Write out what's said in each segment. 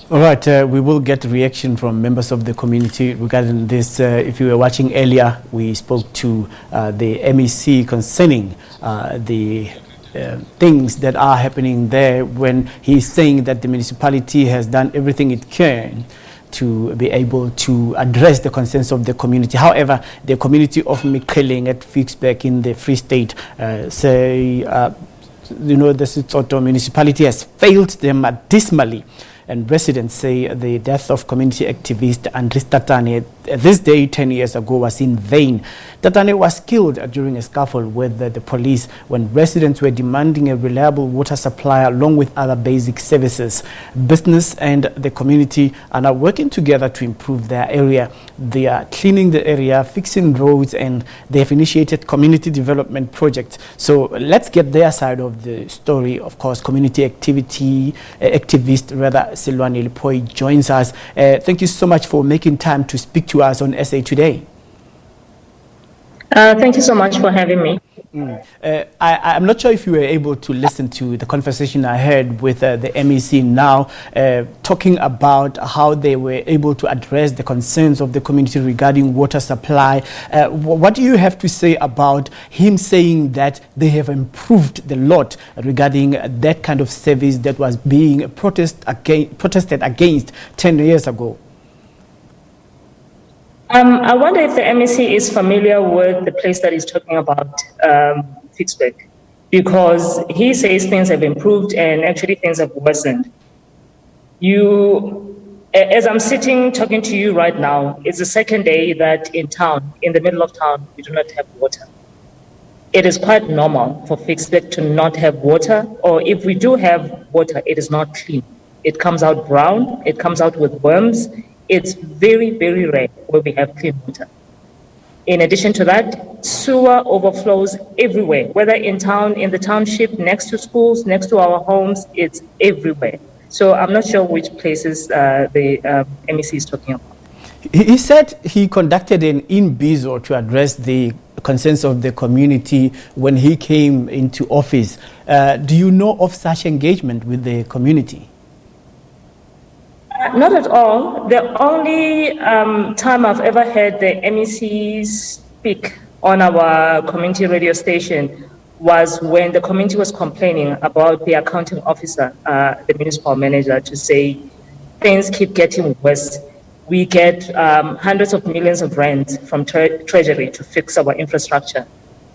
All right, we will get reaction from members of the community regarding this. If you were watching earlier, we spoke to the MEC concerning the things that are happening there, when he's saying that the municipality has done everything it can to be able to address the concerns of the community. However, the community of Meqheleng at Ficksburg in the Free State say, the Setsoto municipality has failed them dismally. And residents say the death of community activist Andries Tatane this day 10 years ago was in vain. Tatane was killed during a scuffle with the police when residents were demanding a reliable water supply along with other basic services. Business and the community are now working together to improve their area. They are cleaning the area, fixing roads, and they have initiated community development projects. So let's get their side of the story. Of course, community activist Selloane Lephoi joins us. Thank you so much for making time to speak to us on SA Today. Thank you so much for having me. I'm not sure if you were able to listen to the conversation I had with the MEC now, talking about how they were able to address the concerns of the community regarding water supply. What do you have to say about him saying that they have improved the lot regarding that kind of service that was being protested against 10 years ago? I wonder if the MEC is familiar with the place that he's talking about, Ficksburg, because he says things have improved and actually things have worsened. As I'm sitting talking to you right now, it's the second day that in town, in the middle of town, we do not have water. It is quite normal for Ficksburg to not have water, or if we do have water, it is not clean. It comes out brown, it comes out with worms. It's very, very rare where we have clean water. In addition to that, sewer overflows everywhere, whether in town, in the township, next to schools, next to our homes, it's everywhere. So I'm not sure which places the MEC is talking about. He said he conducted an in-bizo to address the concerns of the community when he came into office. Do you know of such engagement with the community? Not at all. The only time I've ever heard the MEC speak on our community radio station was when the community was complaining about the accounting officer, the municipal manager, to say things keep getting worse. We get hundreds of millions of rand from Treasury to fix our infrastructure.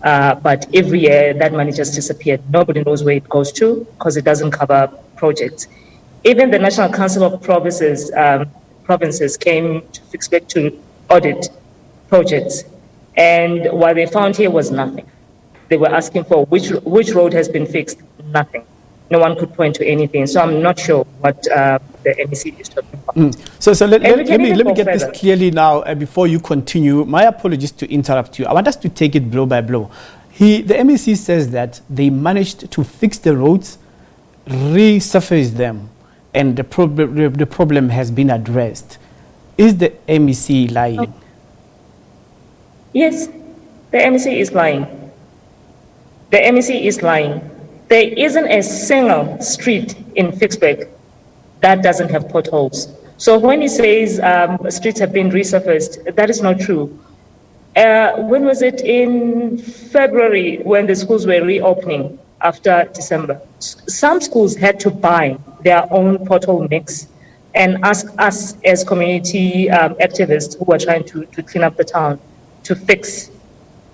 But every year that money just disappeared. Nobody knows where it goes to because it doesn't cover projects. Even the National Council of Provinces came to Ficksburg to audit projects, and what they found here was nothing. They were asking for which road has been fixed, nothing. No one could point to anything. So I'm not sure what the MEC is talking about. So let me get this clearly now before you continue. My apologies to interrupt you. I want us to take it blow by blow. The MEC says that they managed to fix the roads, resurface them, and the problem has been addressed. Is the MEC lying? Yes, the MEC is lying. The MEC is lying. There isn't a single street in Ficksburg that doesn't have potholes. So when he says streets have been resurfaced, that is not true. When was it? In February, when the schools were reopening after December. Some schools had to buy their own pothole mix and ask us as community activists who are trying to clean up the town to fix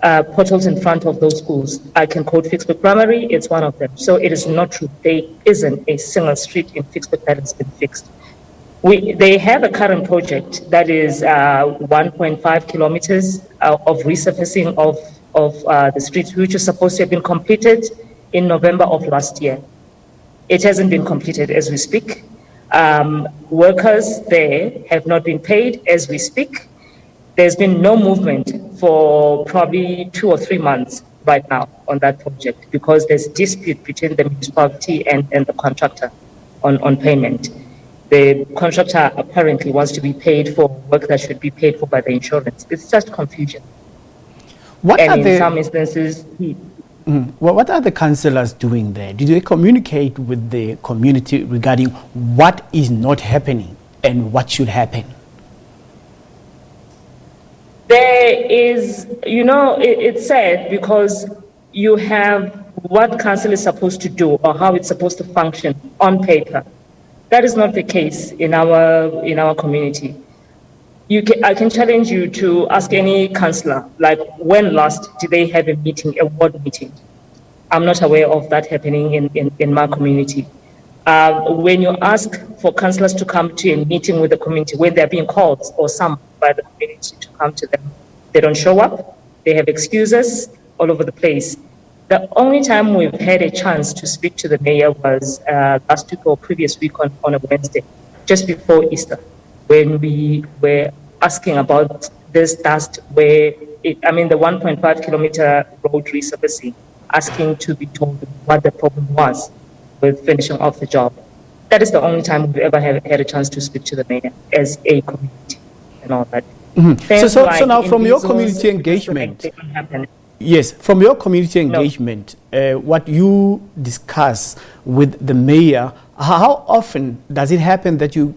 potholes in front of those schools. I can quote Ficksburg Primary, it's one of them. So it is not true. There isn't a single street in Ficksburg that has been fixed. They have a current project that is 1.5 kilometers of resurfacing of the streets, which is supposed to have been completed in November of last year. It hasn't been completed as we speak. Workers there have not been paid as we speak. There's been no movement for probably 2 or 3 months right now on that project because there's dispute between the municipality and the contractor on payment. The contractor apparently wants to be paid for work that should be paid for by the insurance. It's just confusion. In some instances, Well, what are the councillors doing there? Do they communicate with the community regarding what is not happening and what should happen? There is, it's sad because you have what council is supposed to do or how it's supposed to function on paper. That is not the case in our community. I can challenge you to ask any councillor, like when last did they have a meeting, a ward meeting? I'm not aware of that happening in my community. When you ask for councillors to come to a meeting with the community, when they're being called or summoned by the community to come to them, they don't show up. They have excuses all over the place. The only time we've had a chance to speak to the mayor was last week or previous week on a Wednesday, just before Easter, when we were asking about this dust where, the 1.5 kilometer road resurfacing, asking to be told what the problem was with finishing off the job. That is the only time we've ever had a chance to speak to the mayor as a community and all that. So now from your community engagement, yes, from your community engagement, what you discuss with the mayor, how often does it happen that you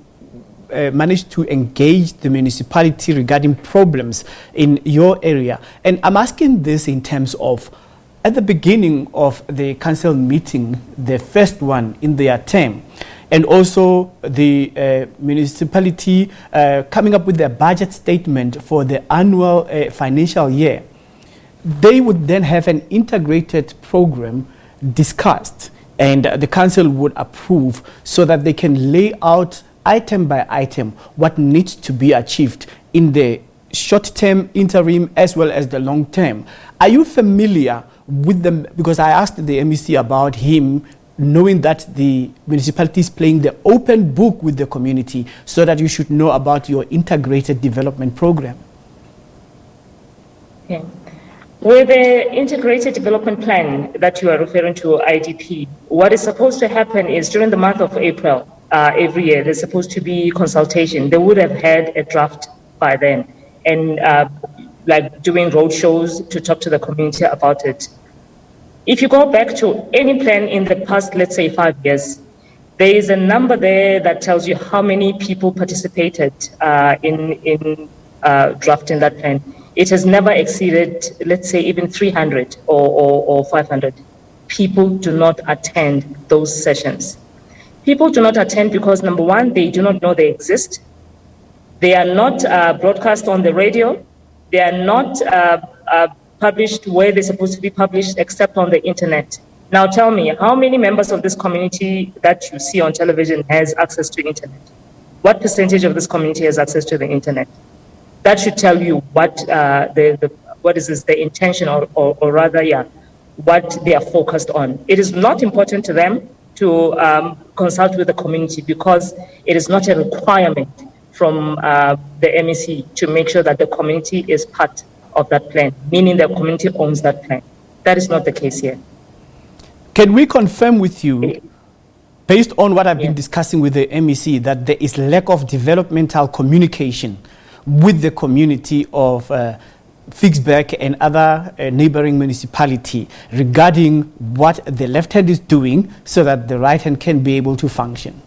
manage to engage the municipality regarding problems in your area? And I'm asking this in terms of, at the beginning of the council meeting, the first one in their term, and also the municipality coming up with their budget statement for the annual financial year, they would then have an integrated program discussed, and the council would approve so that they can lay out item by item what needs to be achieved in the short-term, interim, as well as the long-term. Are you familiar with them? Because I asked the MEC about him knowing that the municipality is playing the open book with the community, so that you should know about your integrated development program. Okay. With the integrated development plan that you are referring to, IDP, what is supposed to happen is during the month of April, every year, there's supposed to be consultation. They would have had a draft by then, and like doing road shows to talk to the community about it. If you go back to any plan in the past, let's say 5 years, there is a number there that tells you how many people participated in drafting that plan. It has never exceeded, let's say, even 300 or 500. People do not attend those sessions. People do not attend because, number one, they do not know they exist. They are not broadcast on the radio. They are not published where they're supposed to be published, except on the internet. Now tell me, how many members of this community that you see on television has access to internet? What percentage of this community has access to the internet? That should tell you what the intention or rather, what they are focused on. It is not important to them to consult with the community because it is not a requirement from the MEC to make sure that the community is part of that plan, meaning the community owns that plan. That is not the case here. Can we confirm with you, based on what I've been discussing with the MEC, that there is lack of developmental communication with the community of Ficksburg and other neighboring municipality regarding what the left hand is doing so that the right hand can be able to function?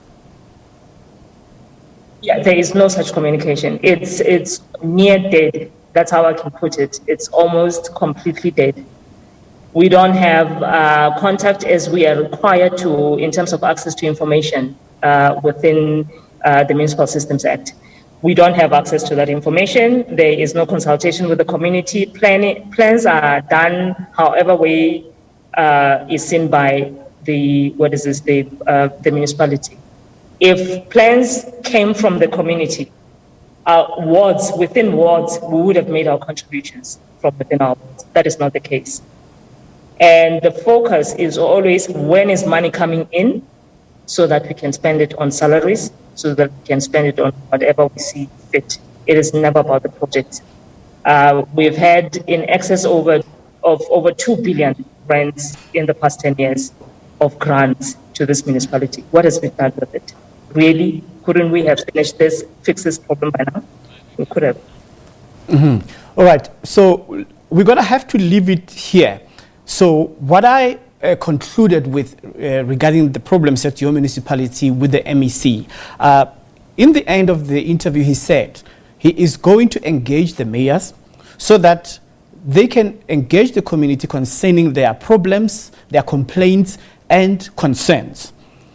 Yeah, there is no such communication. It's near dead. That's how I can put it. It's almost completely dead. We don't have contact as we are required to in terms of access to information within the Municipal Systems Act. We don't have access to that information. There is no consultation with the community. Plans are done however way is seen by the municipality. If plans came from the community, within wards, we would have made our contributions from within our wards. That is not the case. And the focus is always when is money coming in so that we can spend it on salaries, so that we can spend it on whatever we see fit. It is never about the project. We've had in excess of over 2 billion rands in the past 10 years of grants to this municipality. What has been done with it? Really? Couldn't we have fixed this problem by now? We could have. All right. So we're going to have to leave it here. So what I concluded with regarding the problems at your municipality with the MEC, in the end of the interview, he said he is going to engage the mayors so that they can engage the community concerning their problems, their complaints, and concerns.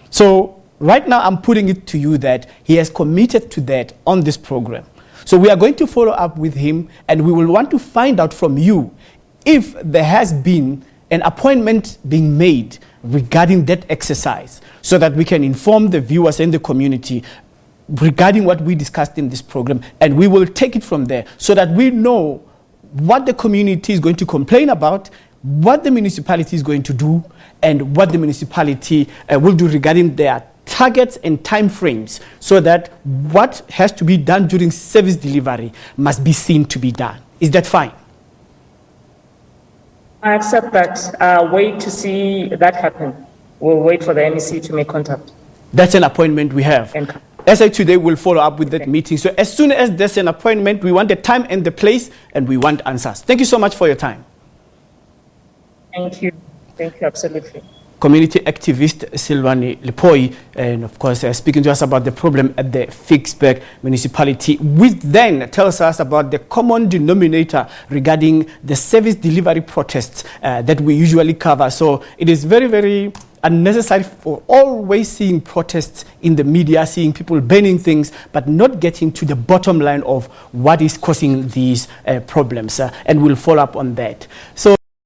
So right now, I'm putting it to you that he has committed to that on this program. So we are going to follow up with him, and we will want to find out from you if there has been an appointment being made regarding that exercise, so that we can inform the viewers and the community regarding what we discussed in this program, and we will take it from there so that we know what the community is going to complain about, what the municipality is going to do, and what the municipality will do regarding their targets and time frames, so that what has to be done during service delivery must be seen to be done. Is that fine? I accept that. Wait to see that happen. We'll wait for the MEC to make contact. That's an appointment we have. SI today will follow up with that meeting. So as soon as there's an appointment, we want the time and the place, and we want answers. Thank you so much for your time. Thank you. Thank you, absolutely. Community activist Selloane Lephoi, and of course speaking to us about the problem at the Ficksburg municipality, which then tells us about the common denominator regarding the service delivery protests that we usually cover. So it is very, very unnecessary for always seeing protests in the media, seeing people burning things, but not getting to the bottom line of what is causing these problems. And we'll follow up on that. So